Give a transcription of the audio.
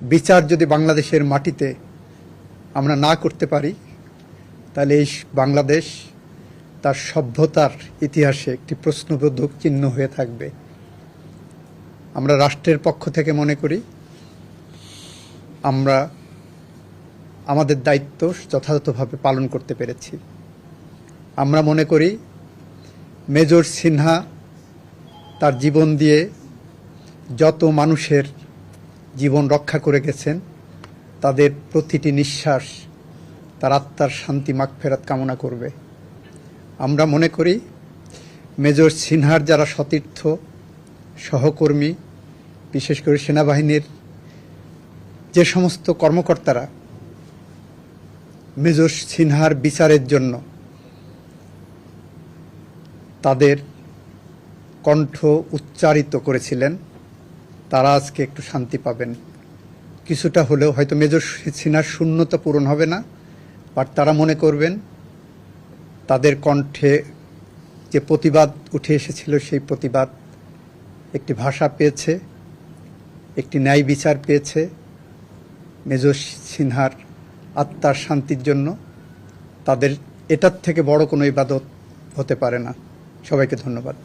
বিচার যদি বাংলাদেশের মাটিতে আমরা না করতে পারি, তাহলে এই বাংলাদেশ তার সভ্যতার ইতিহাসে একটি প্রশ্নবোধক চিহ্ন হয়ে থাকবে। আমরা রাষ্ট্রের পক্ষ থেকে মনে করি আমরা আমাদের দায়িত্ব যথাযথভাবে পালন করতে পেরেছি। আমরা মনে করি মেজর সিনহা তার জীবন দিয়ে যত মানুষের জীবন রক্ষা করে গেছেন, তাদের প্রতিটি নিঃশ্বাস তার আত্মার শান্তি মাগফিরাত কামনা করবে। আমরা মনে করি মেজর সিনহার যারা সতীর্থ সহকর্মী, বিশেষ করে সেনাবাহিনীর যে সমস্ত কর্মকর্তারা মেজর সিনহার বিচারের জন্য তাদের কণ্ঠ উচ্চারিত করেছিলেন, তারা আজকে একটু শান্তি পাবেন। কিছুটা হলেও হয়তো মেজর সিনহার শূন্যতা পূরণ হবে না, বাট তারা মনে করবেন তাদের কণ্ঠে যে প্রতিবাদ উঠে এসেছিল, সেই প্রতিবাদ একটি ভাষা পেয়েছে, একটি ন্যায় বিচার পেয়েছে। মেজর সিনহার আত্মার শান্তির জন্য তাদের এটার থেকে বড় কোনো ইবাদত হতে পারে না। সবাইকে ধন্যবাদ।